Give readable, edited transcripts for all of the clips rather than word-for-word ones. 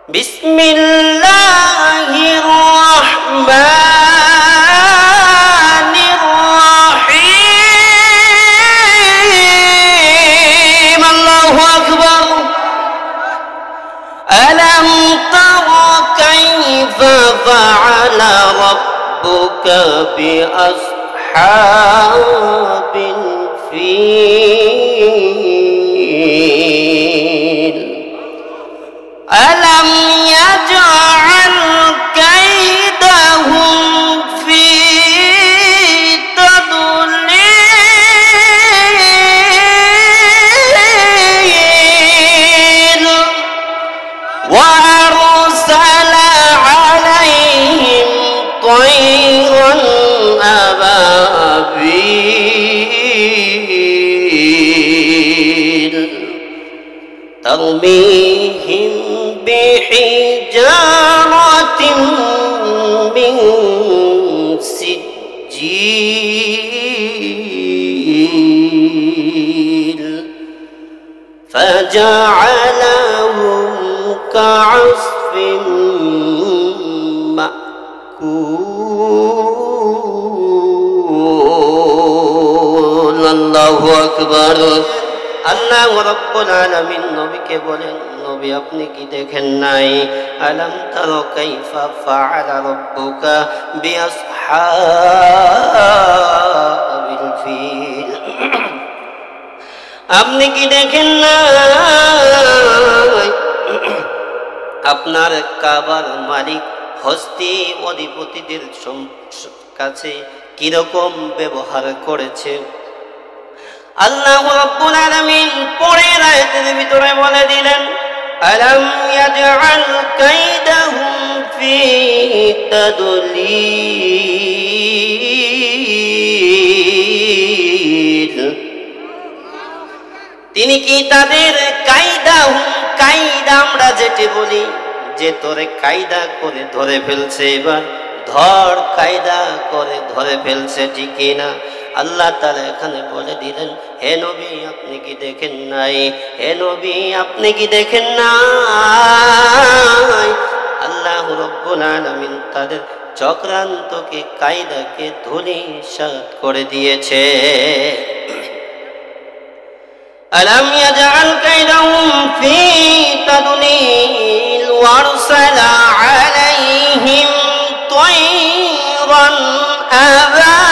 বিসমিল্লাহির রহমানির রহিম। আল্লাহু আকবার। আলাম তারা কাইফা ফাআলা রাব্বুকা বিআসহাবিল ফিল। ألم يجعل كيدهم في تضليل وأرسل عليهم طيرا أبابيل ترميهم بحجارة من سجيل فجعلهم كعصف مأكول। الله أكبر। আল্লাহ রাব্বুল আলামিন নবীকে বলেন, নবী আপনি কি দেখেন নাই? আলাম তারা কাইফা ফাআলা রাব্বুকা বিআসহাবিল ফিল। আপনি কি দেখেন নাই আপনার কাবার মালিক হস্তি অধিপতিদের কাছে কিরকম ব্যবহার করেছে? আল্লাহ রাব্বুল আলামিন পরের আয়াতের ভিতরে বলে দিলেন, আলাম ইয়াজআল কাইদাহুম ফি তাদলিল। তিনি কি তাদের কায়দা আমরা যেটি বলি যে তোরে কায়দা করে ধরে ফেলছে, এবার ধর কায়দা করে ধরে ফেলছে, ঠিক না? আল্লাহ তাআলা এখানে বলে দিলেন, হে নবী আপনি কি দেখেন নাই? হে নবী আপনি কি দেখেন নাই? আল্লাহ রাব্বুল আলামিন তাদের চক্রান্তকে কায়দাকে ধূলিসাৎ করে দিয়েছে। আলাম ইয়াজআল কাইদাহুম ফি তাদলিল ওয়ারসালা আলাইহিম তায়রান আবাবিল।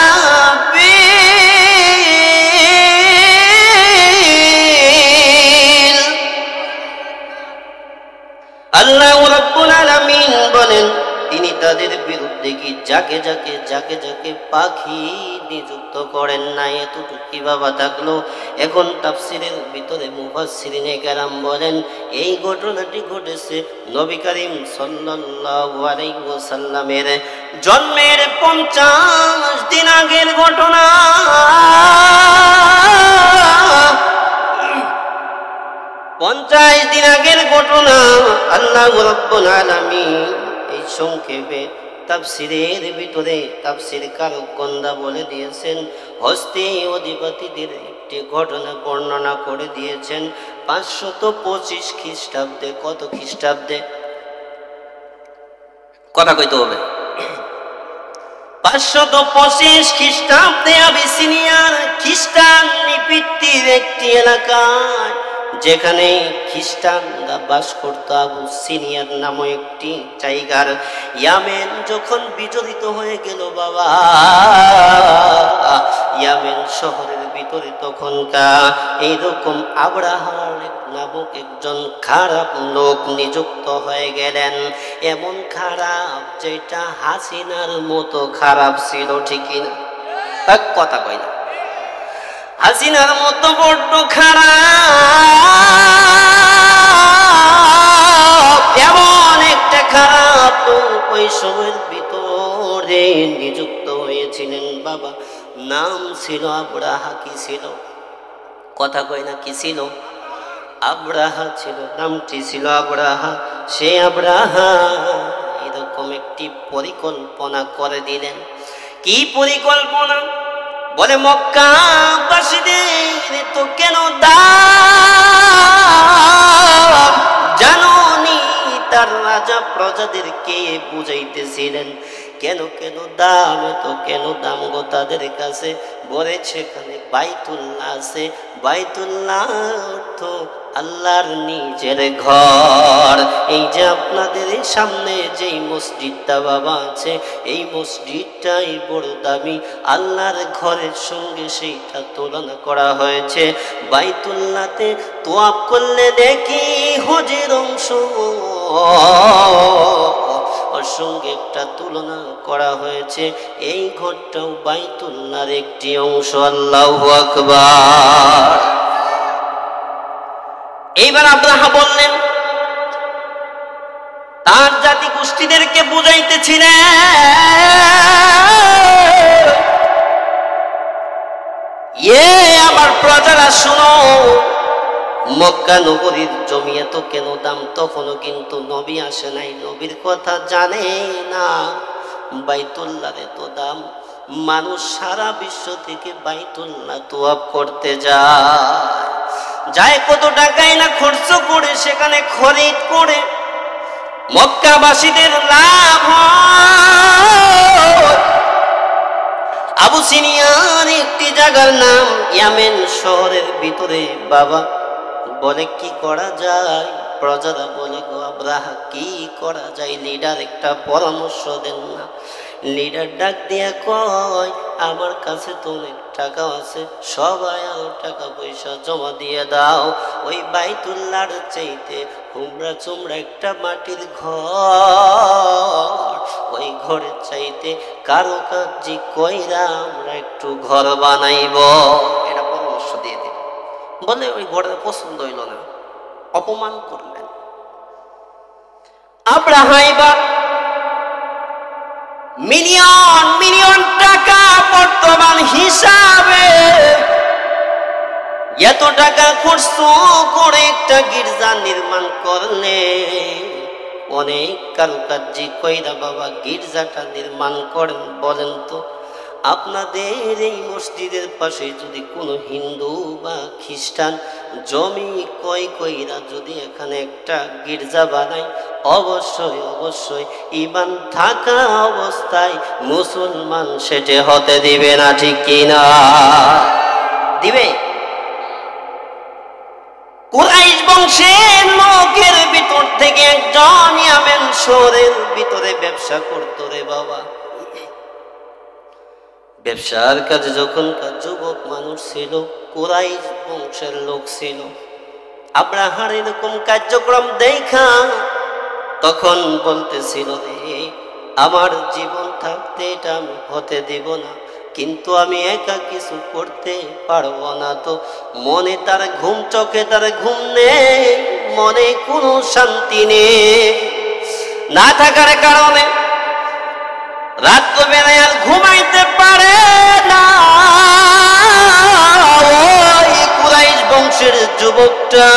আল্লাহ রাব্বুল আলামিন বলেন, তিনি তাদের বিরুদ্ধে কি যাকে যাকে পাখি নিযুক্ত করেন না। এতটুকু কিভাবে থাকলো? এখন তাফসীরের ভিতরে মুফাসসিরিনে কেরাম বলেন, এই ঘটনাটি ঘটেছে নবী করিম সাল্লাল্লাহু আলাইহি ওয়াসাল্লামের জন্মের 50 দিন আগের ঘটনা। 50 দিন আগের ঘটনা। আল্লাহ রাব্বুল আলামিন এই সংক্ষেপে তাফসীরের ভিতরে তাফসীর কারকগণরা বলে দিয়েছেন, হস্তি অধিপতিদের একটি ঘটনা বর্ণনা করে দিয়েছেন 525 খ্রিস্টাব্দে। কত খ্রিস্টাব্দে? কথা কইতে হবে। 525 খ্রিস্টাব্দে আবিসিনিয়ার খ্রিস্টান নিপিত্তির একটি এলাকায়, যেখানে খ্রিস্টানরা বাস করত, আবিসিনিয়ার নামে একটি জায়গার। ইয়ামেন যখন বিজড়িত হয়ে গেল বাবা, ইয়ামেন শহরের ভিতরে তখনকার এইরকম আবরাহার নামক একজন খারাপ লোক নিযুক্ত হয়ে গেলেন। এমন খারাপ যেটা হাসিনার মতো খারাপ ছিল, ঠিক না? কথা কই না? হাসিনার মতো বড্ড খারাপ, এমন একটা খারাপ ওই সময়ের ভিতরে নিযুক্ত হয়েছিলেন বাবা। নাম ছিল আবরাহা। কি ছিল? কথা কই না? কি ছিল? আবরাহা ছিল, নামটি ছিল আবরাহা। সে আবরাহা এরকম একটি পরিকল্পনা করে দিলেন। কি পরিকল্পনা? বলে মক্কাবাসীদের তো কেন দাও জানোনি, মক্কার রাজা প্রজাদেরকে বুঝাইতেছিলেন, কেন কেন দাম, এত কেন দাম গো তাদের কাছে? বলেছে এখানে বাইতুল্লাহ আছে। বাইতুল্লাহ অর্থ আল্লাহর নিজের ঘর। এই যে আপনাদের সামনে যেই মসজিদটা বাবা আছে, এই মসজিদটাই বড় দামি। আল্লাহর ঘরের সঙ্গে সেইটা তুলনা করা হয়েছে। বাইতুল্লাহতে তোয়াফ করলে দেখি হজের অংশ, ওর সঙ্গে একটা তুলনা করা হয়েছে। এই ঘরটাও বাইতুল্লাহর একটি অংশ। আল্লাহু আকবার। এইবার আব্রাহা বললেন, তার জাতি গোষ্ঠীদেরকে বুঝাইতেছিলেন, আমার প্রজারা শুনো, মক্কা নগরীর জমি এত কেন দাম? তখনও কিন্তু নবী আসে নাই, নবীর কথা জানে না। বাইতুল্লাহর এত দাম, মানুষ সারা বিশ্ব থেকে বাইতুল্লাহ তোয়াফ করতে যায় কত টাকাই না খরচ করে, সেখানে খরিদ করে মক্কাবাসীদের লাভ হয়। আবু সিনিয়ার একটি জায়গার নাম ইয়ামেন শহরের ভিতরে বাবা। বলে কি করা যায়? প্রজারা বলে গো আব্রাহা কি করা যায়? লিডার একটা পরামর্শ দেন না। লিডার ডাক দিয়া কয়, আমার কাছে তো অনেক টাকা আছে, সবাই আরো টাকা পয়সা জমা দিয়ে দাও। ওই বাইতুল্লাহর চাইতে হুমরা চুমরা একটা মাটির ঘর, ওই ঘরের চাইতে কারো কাজী কইরা আমরা একটু ঘর বানাইব। এটা পরামর্শ দিয়ে দিল। বলে ওই ঘরের পছন্দ হইল না, অপমান করলেন। আব্রাহা এবার মিলিয়ন মিলিয়ন টাকা বর্তমান হিসাবে এত টাকা খরচ করে একটা গির্জা নির্মাণ করলে, অনেক কারুকার্যি কইরা বাবা গির্জাটা নির্মাণ করেন। বলেন তো, আপনাদের এই মসজিদের পাশে যদি কোনো হিন্দু বা খ্রিস্টান জমি কয় কইরা যদি এখানে একটা গির্জা বানায়, অবশ্যই অবশ্যই ঈমান থাকা অবস্থায় মুসলমান সেটে হতে দিবে না, ঠিক কিনা? দিবে? কুরাইশ বংশের লোকের ভিতর থেকে একজন ইয়ামেন শহরের ভিতরে ব্যবসা করতো রে বাবা। ব্যবসার কাজে যখনকার যুবক মানুষ ছিল, কুরাইশ বংশের লোক ছিল। আব্রাহার এরকম কার্যক্রম দেখা তখন বলতেছিল, রে আমার জীবন থাকতে এটা আমি হতে দেব না, কিন্তু আমি একা কিছু করতে পারবো না। তো মনে তার ঘুম, চোখে তার ঘুম নেই, মনে কোনো শান্তি নেই। না থাকার কারণে রাত্রবেলায় আর ঘুমাইতে পারে না। ওই কুরাইশ বংশের যুবকটা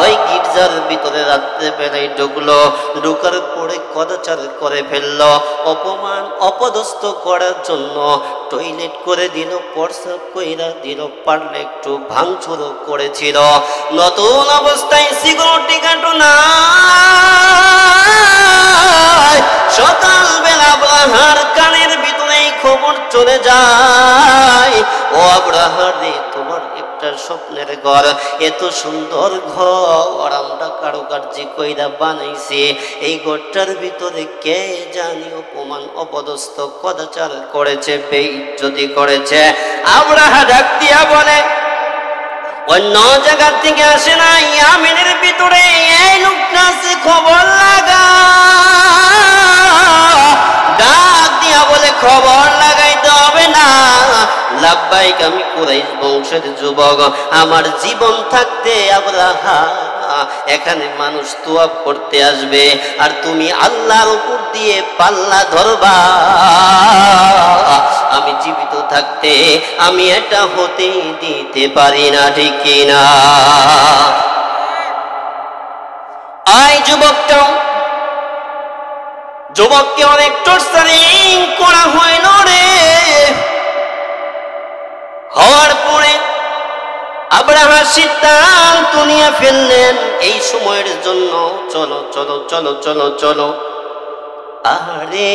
ওই গির্জার ভিতরে রাত্রে বেলায় ঢুকলো। ঢুকার পরে কদাচার করে ফেললো, অপমান অপদস্থ করার জন্য টয়লেট করে দিল, প্রস্রাব কইরা দিল, পারলে একটু ভাঙচুরও করেছিল। নতুন অবস্থায় সিকিউরিটি গার্ড না। সকালবেলা আব্রাহার কানের ভিতরে খবর চলে যায়, ও আব্রাহা রে, তোমার একটা স্বপ্নের ঘর, এত সুন্দর ঘর আমরা কারুকার্যি কইরা বানাইছি। এই ঘরটার ভিতরে কে জানি অপমান অপদস্থ কদাচার করেছে, বেইজ্জতি করেছে। আব্রাহা ডাক দিয়া বলে, অন্য জায়গা থেকে আসে না, ইয়ামেনের ভিতরে এই লোকটা আছে, খবর লাগা। ডাক দিয়া বলে, খবর লাগাইতে হবে না, লাব্বাইক, আমি কুরাইশ বংশের যুবক, আমার জীবন থাকতে আব্রাহা এখানে মানুষ তোয়াফ করতে আসবে, আর তুমি আল্লাহর উপর দিয়ে পাল্লা ধরবা। আমি জীবিত থাকতে আমি এটা হতে দিতে পারি না, ঠিক কিনা? আই যুবককে অনেক টর্চারিং করা হইল রে। হওয়ার পরে আব্রাহা সিদ্ধান্ত নিয়ে ফেললেন এই সময়ের জন্য চলো চলো চলো চলো চলো। আরে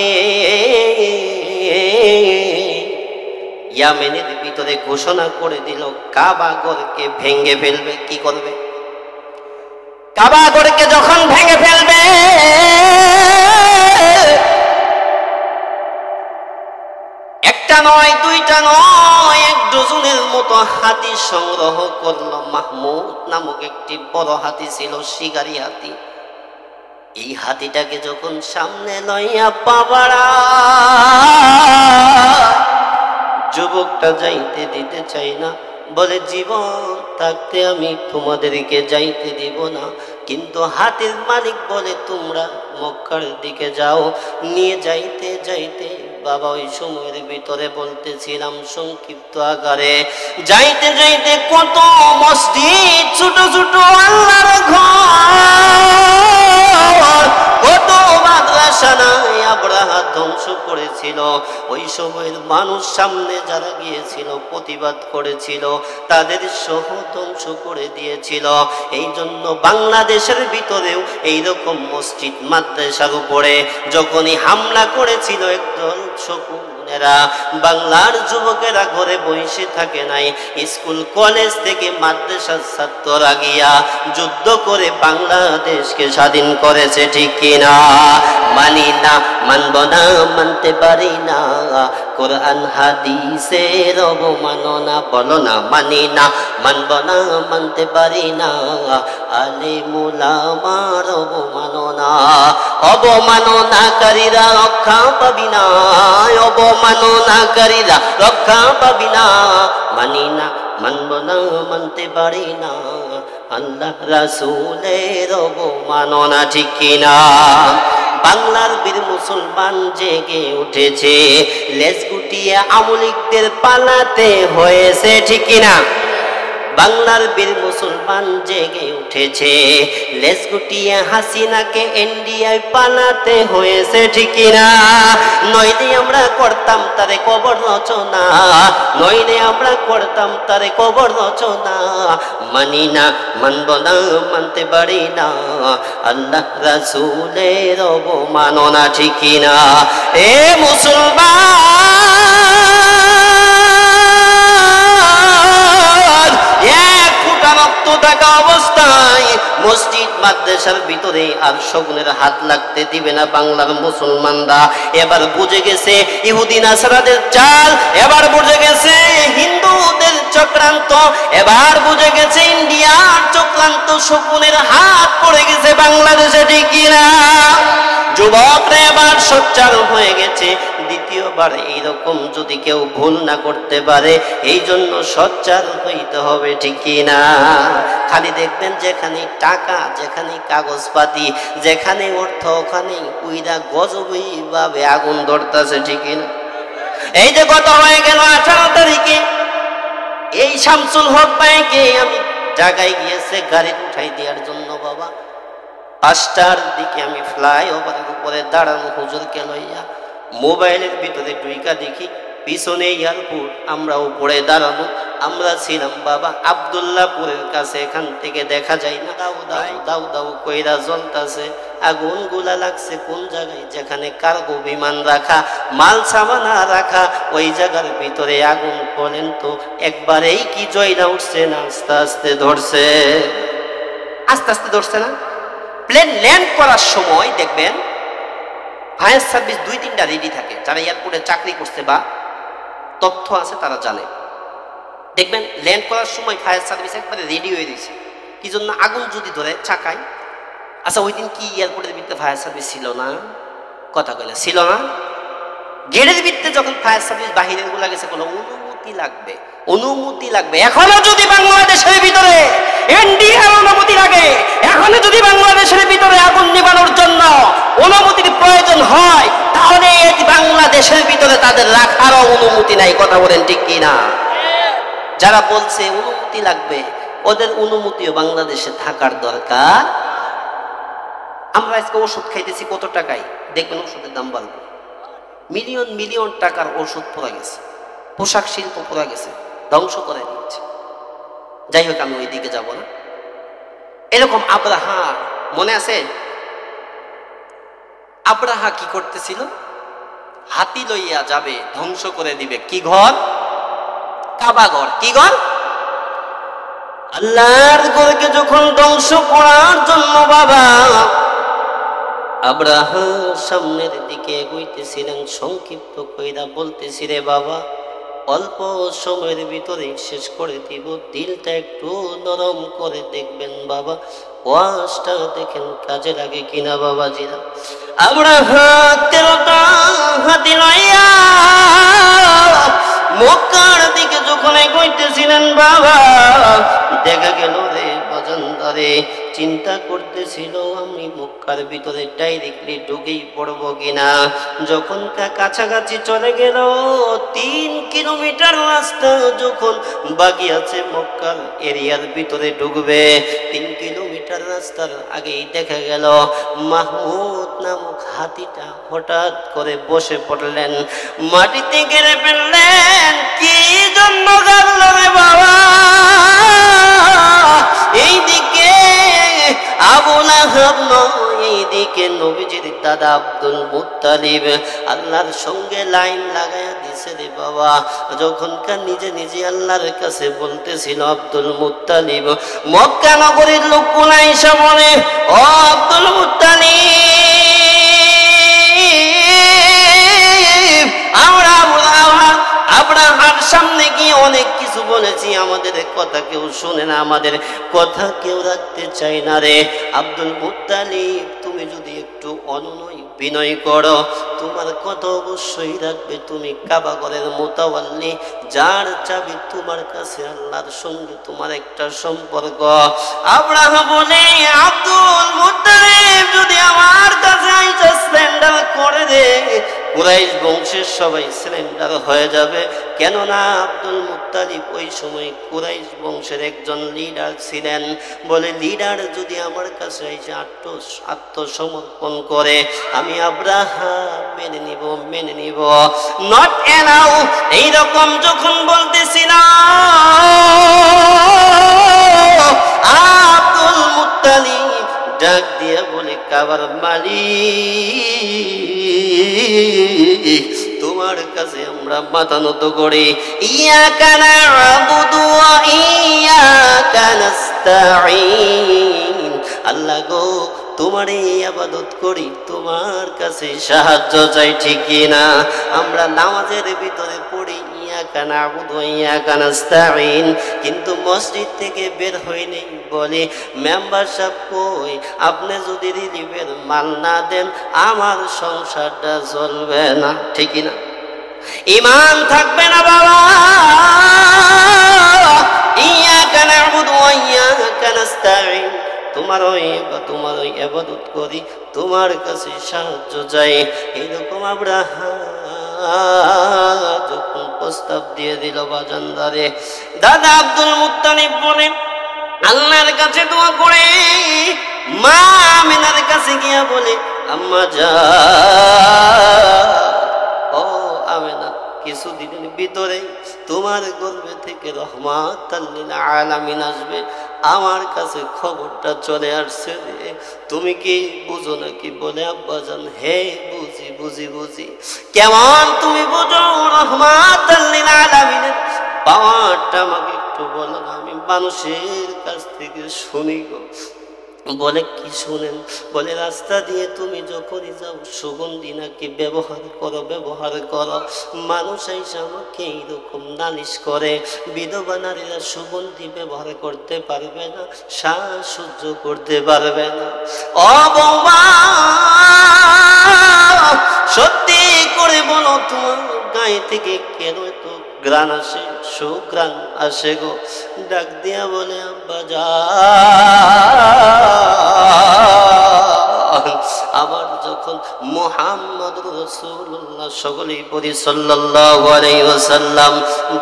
ইয়ামেনের ভিতরে ঘোষণা করে দিল কাবা ঘরকে ভেঙে ফেলবে। কি করবে? কাবা ঘরকে যখন ভেঙে ফেলবে, একটা নয় দুইটা নয় 1 ডজনের মতো হাতি সংগ্রহ করলো। মাহমুদ নামক একটি বড় হাতি ছিল, শিকারী হাতি। এই হাতিটাকে যখন সামনে লইয়া বাবারা যুবকটা যাইতে দিতে চাই না, বলে জীবন থাকতে আমি তোমাদেরকে যাইতে দিব না। কিন্তু হাতির মালিক বলে তোমরা মক্কার দিকে যাও। নিয়ে যাইতে যাইতে বাবা ওই সময়ের ভিতরে বলতেছিলাম সংক্ষিপ্ত আকারে, যাইতে যাইতে কত মসজিদ, ছোট ছোট আল্লাহর ঘর, কত মাদ্রাসা নাই আব্রাহা ধ্বংস করেছিল। ওই সময়ের মানুষ সামনে যারা গিয়েছিল প্রতিবাদ করেছিল তাদের সহ ধ্বংস করে দিয়েছিল। এই জন্য বাংলাদেশের ভিতরেও এইরকম মসজিদ মাদ্রাসার উপরে যখনই হামলা করেছিল একদল শকুনেরা, বাংলার যুবকেরা ঘরে বসে থাকে নাই, স্কুল কলেজ থেকে মাদ্রাসার ছাত্ররা গিয়া যুদ্ধ করে বাংলাদেশকে স্বাধীন করেছে। ঠিক কিনা? মানি না, মানব না, মানতে পারি না, কোরআন হাদিসের অবমাননা। বলো না, মানি না, মানব না, মানতে পারি না, আলেম উলামার অবমাননা। অবমাননাকারীরা রক্ষা পাবি না, অবমাননাকারীরা রক্ষা পাবি না। মানি না, মানব না, মানতে পারি না, আল্লাহ রাসূলের অবমাননা। ঠিক কিনা? বাংলার বীর মুসলমান জেগে উঠেছে, লেজ গুটিয়ে আমলিকদের পালাতে হয়েছে। ঠিক কিনা? বাংলার বীর মুসলমান জেগে উঠেছে, লেজ গুটিয়ে হাসিনাকে ইন্ডিয়ায় পালাতে হয়েছে। ঠিক কিনা? নইলে আমরা করতাম তারে কবর রচনা, নইলে আমরা করতাম তারে কবর রচনা। মানি না, মানব না, মানতে পারি না, আল্লাহ রাসূলের অবমাননা। ঠিক কিনা? এ মুসলমান, এক ফুটা রক্ত থাকা অবস্থায় মসজিদ মাদ্রাসার ভিতরে আর শকুনের হাত লাগতে দিবে না বাংলার মুসলমানরা। এবার বুঝে গেছে ইহুদি নাসারাদের চাল, এবার বুঝে গেছে হিন্দুদের চক্রান্ত, এবার বুঝে গেছে ইন্ডিয়ার চক্রান্ত। শকুনের হাত পড়ে গেছে বাংলাদেশে। ঠিক কিনা? যুবকরা এবার সোচ্চার হয়ে গেছে। দ্বিতীয়বার এইরকম যদি কেউ ভুল না করতে পারে, এই জন্য সোচ্চার হইতে হবে। ঠিক কিনা? খালি দেখবেন যেখানে টাকা, যেখানে কাগজপাতি, যেখানে অর্থ, ওখানে উইরা গজবই ভাবে আগুন ধরতেছে। ঠিক কিনা? এই যে গত হয়ে গেল 18 তারিখে এই শামসুল হক ভাইকে আমি জায়গায় গিয়েছে গাড়ি উঠাই দেওয়ার জন্য। বাবা 5টার দিকে আমি ফ্লাইওভারের উপরে দাঁড়ানো হুজুরকে লইয়া মোবাইলের ভিতরে ঢুইকা দেখি পিছনে এয়ারপোর্ট, আমরা উপরে দাঁড়ানো। আমরা ছিলাম বাবা আব্দুল্লাহপুরের কাছে, এখান থেকে দেখা যায় না। দাউ দাউ দাউ দাউ কইরা জ্বলতাছে, আগুন গুলা লাগছে কোন জায়গায়? যেখানে কার্গো বিমান রাখা, মাল সামানা রাখা, ওই জায়গার ভিতরে আগুন। বলেন তো একবারেই কি জয়লা উঠছে না আস্তে আস্তে ধরছে? আস্তে আস্তে ধরছে না? প্লেন ল্যান্ড করার সময় দেখবেন ফায়ার সার্ভিস 2-3টা রেডি থাকে। যারা এয়ারপোর্টে চাকরি করছে বা তথ্য আছে তারা জানে। দেখবেন ল্যান্ড করার সময় ফায়ার সার্ভিস একবারে রেডি হয়ে দিয়েছে। কি জন্য? আগুন যদি ধরে চাকায়। আচ্ছা ওই দিন কি এয়ারপোর্টের ভিতরে ফায়ার সার্ভিস ছিল না? কথা কইলে ছিল না? গেটের ভিতরে যখন ফায়ার সার্ভিস বাহিরের গুলা গেছে, কোনো অনুমতি লাগবে, অনুমতি লাগবে। এখনো যদি বাংলাদেশের ভিতরে ইন্ডিয়ার অনুমতি লাগে, এখনো যদি বাংলাদেশের ভিতরে আগুন নিবানোর জন্য অনুমতির প্রয়োজন হয়, তাহলে এই বাংলাদেশের ভিতরে তাদের রাখারও অনুমতি নাই। কথা বলেন ঠিক কিনা? যারা বলছে অনুমতি লাগবে, ওদের অনুমতিও বাংলাদেশে থাকার দরকার। আমরা আজকে ওষুধ খাইতেছি কত টাকায়, দেখবেন ওষুধের দাম বাড়বে। মিলিয়ন মিলিয়ন টাকার ওষুধ পড়া গেছে, পোশাক শিল্প পড়া গেছে, ধ্বংস করে দিচ্ছে। যাই হোক, আমি ওই দিকে যাব না। এরকম আব্রাহা মনে আছে? আব্রাহা কি করতেছিল? হাতি লইয়া যাবে, ধ্বংস করে দিবে কি ঘর? কাবা ঘর। কি ঘর? আল্লাহর ঘরকে যখন ধ্বংস করার জন্য বাবা আব্রাহা সামনের দিকে এগোইতেছিলেন, সংক্ষিপ্ত কইরা বলতেছি, রে বাবা অল্প সময়ের ভিতরে শেষ করে দিব, দিলটা একটু নরম করে দেখবেন বাবা, ওয়াজটা দেখেন কাজে লাগে কিনা বাবাজিরা। আব্রাহা 13টা হাতি লইয়া মক্কার দিকে যখন এগোইতেছিলেন বাবা, দেখা গেল রে বাজানদারে, চিন্তা করতেছিল আমি মক্কার ভিতরে ডাইরেক্টলি ঢুকেই পড়বো কিনা। যখন কাছাকাছি চলে গেল, 3 কিলোমিটার রাস্তা যখন বাকি আছে মক্কার এরিয়ার ভিতরে ঢুকবে, 3 কিলোমিটার রাস্তার আগেই দেখা গেল মাহমুদ নামক হাতিটা হঠাৎ করে বসে পড়লেন, মাটিতে গেড়ে ফেললেন। কি জন্য গেল রে বাবা? এইদিকে আবু লাহাব নয়, এইদিকে নবীজির দাদা আব্দুল মুত্তালিব আল্লাহর সঙ্গে লাইন লাগাইয়া দিছে রে বাবা। যখনকার নিজে নিজে আল্লাহর কাছে বলতেছিল আব্দুল মুত্তালিব, মক্কা নগরীর লোক কুনাইসা বলে, ও আব্দুল মুত্তালিব, আমরা আব্রাহার সামনে গিয়ে অনেক কিছু বলেছি, আমাদের কথা কেউ শুনে না, আমাদের কথা কেউ রাখতে চায় না রে। আব্দুল মুত্তালিব, তুমি যদি একটু অনুনয় বিনয় করো, তোমার কথা অবশ্যই রাখবে। তুমি কাবা ঘরের মুতাওয়াল্লি, যার চাবি তোমার কাছে, আল্লাহর সঙ্গে তোমার একটা সম্পর্ক। আব্রাহা বলে, আব্দুল মুত্তালিব যদি আমার কাছে আইসা সারেন্ডার করে দে, কুরাইশ বংশের সবাই সারেন্ডার হয়ে যাবে। কেননা আব্দুল মুত্তালিব ওই সময় কুরাইশ বংশের একজন লিডার ছিলেন। বলে, লিডার যদি আমার কাছে এসে আত্মসমর্পণ করে, আমি আব্রাহা মেনে নিব, মেনে নিব। নট এলাও, এইরকম যখন বলতেছিলাম, আব্দুল মুত্তালিব ডাক দিয়ে বলে, কাবার মালিক, তোমার কাছে আমরা মাথা নত করি। ইয়াকা না'বুদু ওয়া ইয়াকা নাস্তাঈন, আল্লাহ গো তোমারই ইবাদত করি, তোমার কাছে সাহায্য চাই, ঠিক না? আমরা নামাজের ভিতরে পড়ি ইয়াকা না'বুদু ওয়া ইয়াকা নাস্তাঈন, কিন্তু মসজিদ থেকে বের হইনি বলে, মেম্বার সাহেব কই, আপনি যদি রিলিফের মাল না দেন আমার সংসারটা চলবে না, ঠিক না? ঈমান থাকবে না বাবা। ইয়াকা না'বুদু ওয়া ইয়াকা নাস্তাঈন, তোমার ওই ইবাদত করি, তোমার কাছে সাহায্য চাই। এইরকম আব্রাহা যখন প্রস্তাব দিয়ে দিল বাজানদারে, দাদা আব্দুল মুত্তালিব বলে, আল্লাহর কাছে দোয়া করে মা আমিনার কাছে গিয়া বলে, আম্মা জান, ও আমিনা, কিছুদিনের ভিতরে তোমার গর্ভে থেকে রহমাতাল লিল আলামিন আসবে, আমার কাছে খবরটা চলে আসছে রে, তুমি কি বুঝো নাকি? বলে, আব্বাজান, হে বুঝি বুঝি বুঝি। কেমন তুমি বুঝো রহমাতাল লিল আলামিনের পাওয়ারটা? আমাকে একটু বলো না, আমি মানুষের কাছ থেকে শুনি গো। বলে, কি শুনেন? বলে, রাস্তা দিয়ে তুমি যখনই যাও সুগন্ধি নাকি ব্যবহার করো, মানুষ এসে আমাকে এইরকম নালিশ করে, বিধবা নারীরা সুগন্ধি ব্যবহার করতে পারবে না, শ্বাস সহ্য করতে পারবে না। ও বৌমা, সত্যি করে বলো, তোমার গায়ে থেকে কেন তো গ্রান আসে, সুগ্রান আসে গো? ডাক দিয়া বলে, আব্বা জান, আমার যখন মুহাম্মদুর রাসূলুল্লাহ, সকলেই পড়ি সাল্লাল্লাহু আলাইহি ওয়াসাল্লাম,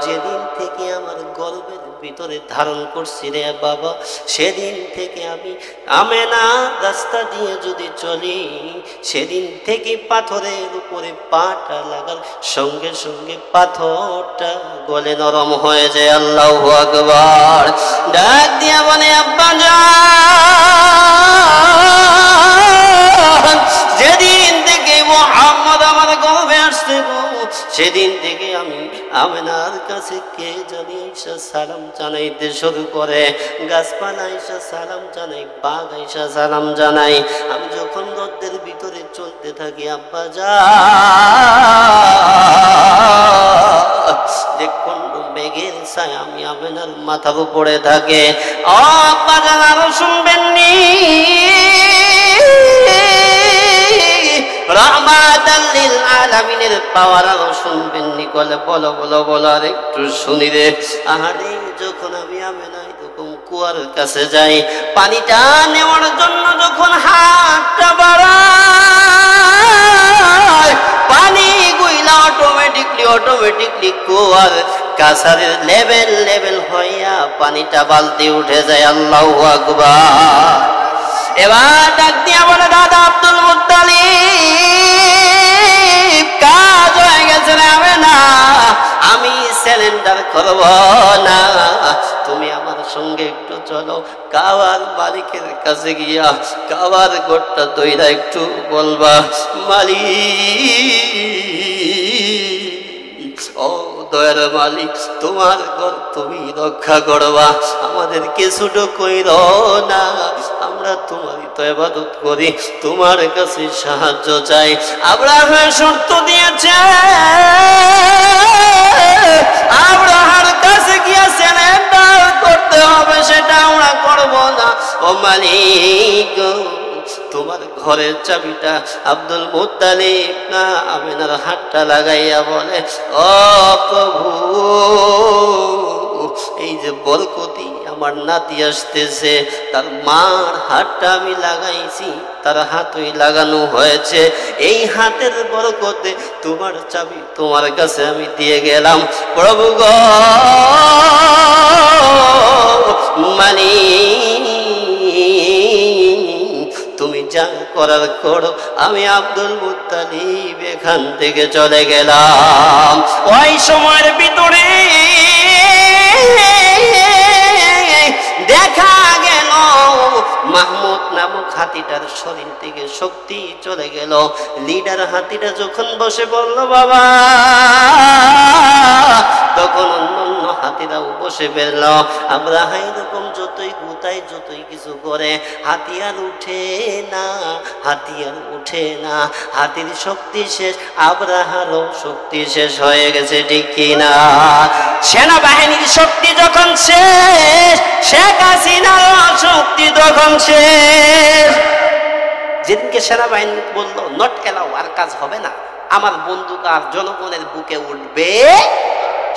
যেদিন থেকে আমার গর্ভের ভিতরে ধারণ করছি রে বাবা। সেদিন থেকে আমি আমেনা রাস্তা দিয়ে যদি চলি, সেদিন থেকে পাথরের উপরে পাটা লাগার সঙ্গে সঙ্গে পাথরটা গলে নরম হয়ে যায়। আল্লাহু আকবার। ডাক দিয়া বলে আব্বা যান, যেদিন থেকে মুহাম্মদ আমার গর্ভে আসছে গো, সেদিন থেকে আমি আমেনার কাছে কে জানি আইসা সালাম জানাইতে শুরু করে। গাছপালা আইসা সালাম জানাই, বাঘ আইসা সালাম জানাই। আমি যখন রোদের ভিতরে চলতে থাকি আব্বা যান, মেঘের ছায়া আমি আমেনার মাথার উপরে থাকে। আব্বা যান আরো শুনবেননি, রাহমাতাল লিল আলামিনের পাওয়ার আলো শুনবেননি? বলে বলো বলো বলো, আর একটু শুনি রে। আহারে যখন আমি আমেনা এরকম কুয়ার কাছে যাই, পানিটা নেওয়ার জন্য যখন হাতটা বাড়াই, পানি গুইলা অটোমেটিকলি কুয়ার কাছারের লেভেল হইয়া পানিটা বালতি উঠে যায়। আল্লাহু আকবার। এবার ডাক দিয়া বলে দাদা আব্দুল মুত্তালিব, কাজ হয়ে গেছে রে আমেনা, আমি সিলিন্ডার করব না, তুমি আমার সঙ্গে একটু চলো। কাবার মালিকের কাছে গিয়া কাবার গোটটা দইরা একটু বলবা, মালিক, ও দয়ার মালিক, তোমার ঘর তুমি রক্ষা করবা, আমাদেরকে ছোট কইর না, আমরা তোমারই তো ইবাদত করি, তোমার কাছে সাহায্য চাই। আব্রাহাম শর্ত দিয়েছে, আব্রাহার কাছে গিয়া সিলিন্ডার করতে হবে, সেটা আমরা করব না। ও মালিক, তোমার ঘরের চাবিটা আব্দুল মুত্তালিব না আমেনার হাতটা লাগাইয়া বলে, ও প্রভু, এই যে বরকতি আমার নাতি আসতেছে, তার মার হাতটা আমি লাগাইছি, তার হাতই লাগানো হয়েছে, এই হাতের বরকতে তোমার চাবি তোমার কাছে আমি দিয়ে গেলাম। প্রভু গো, তুমি যা করার করো, আমি আব্দুল মুত্তালিব এখান থেকে চলে গেলাম। ওই সময়ের ভিতরে দেখা গেল মাহমুদ নামক হাতিটার শরীর থেকে শক্তি চলে গেল। লিডার হাতিটা যখন বসে বলল বাবা, তখন অন্য হাতিরাও বসে ফেলল। আমরা এরকম যতই গুতাই যতই কিছু করে, হাতিয়ার উঠে না, হাতিয়ার উঠে না। হাতির শক্তি শেষ, আব্রাহারও শক্তি শেষ হয়ে গেছে, ঠিক কিনা? সেনাবাহিনীর শক্তি যখন শেষ, শেখ হাসিনারও শক্তি তখন শেষ। যেদিনকে সেনাবাহিনী বলল নট এলাও, আর কাজ হবে না, আমার বন্দুক আর জনগণের বুকে উঠবে,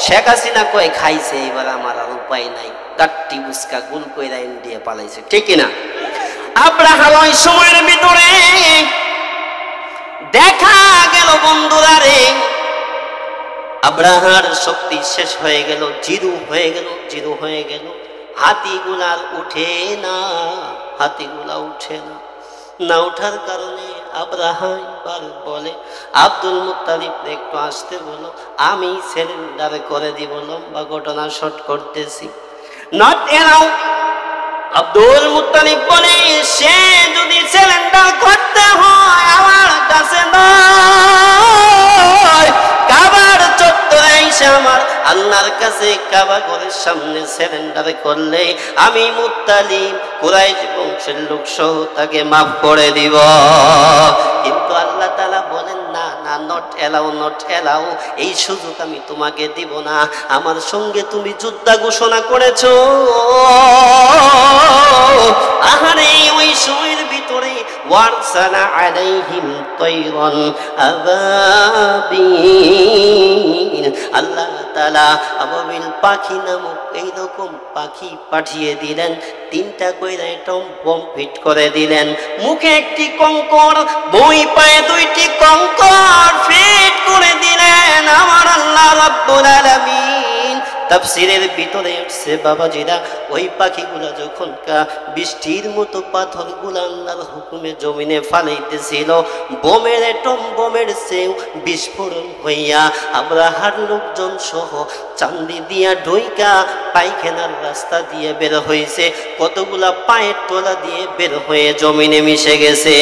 শেখ হাসিনা কয়ে খাইছে, এবার আমার আর উপায় নাই, গাট্টি বুসকা গুল কইরা ইন্ডিয়া পালাইছে, ঠিক কিনা? আব্রাহাম ওই সময়ের ভিতরে দেখা গেল বন্ধুরা রে, আব্রাহার শক্তি শেষ হয়ে গেল, জিরো হয়ে গেল। হাতিগুলার উঠে না, হাতিগুলা উঠে না, না উঠার কারণে আব্রাহাম বার বলে আব্দুল মুত্তালিব একটু আসতে বলো, আমি সিলিন্ডার করে দিব। লম্বা ঘটনা শর্ট করতেছি। Not allow. আব্দুল মুত্তালিব বলে, সে যদি সিলিন্ডার করতে হয় আমার কাছে নয়, কাবার চত্বরে এসে আমার আল্লাহর কাছে কাবা ঘরের সামনে সিলিন্ডার করলে আমি মুত্তালিব কুরাইশ বংশের লোক সহ তাকে মাফ করে দিব। কিন্তু আল্লাহ তাআলা বলেন না না, নট এলাও, এই সুযোগ আমি তোমাকে দিব না। আমার সঙ্গে তুমি যুদ্ধ ঘোষণা করেছো। আহারে ওই সময়ের ভিতরে ওয়ারসালা আলাইহিম তায়রান আবাবিল, আল্লাহ তাআলা আবাবিল পাখি নামক এইরকম পাখি পাঠিয়ে দিলেন, 3টা কইরা টম বম ফিট করে দিলেন। মুখে একটি কঙ্কর, দুই পায়ে 2টি কঙ্কর ফিট করে দিলেন। আমার আল্লাহ রাব্বুল আলামিন তাফসীরের ভিতরে উঠছে বাবাজিরা, ওই পাখিগুলা যখন বৃষ্টির মতো পাথরগুলা আল্লাহর হুকুমে জমিনে ফালাইতেছিল, বোমের এটম বোমের চেয়েও বিস্ফোরণ হইয়া আব্রাহার লোকজন সহ চান্দি দিয়া ঢইকা পায়খানার রাস্তা দিয়ে বের হয়েছে, কতগুলা পায়ের তোলা দিয়ে বের হয়ে জমিনে মিশে গেছে।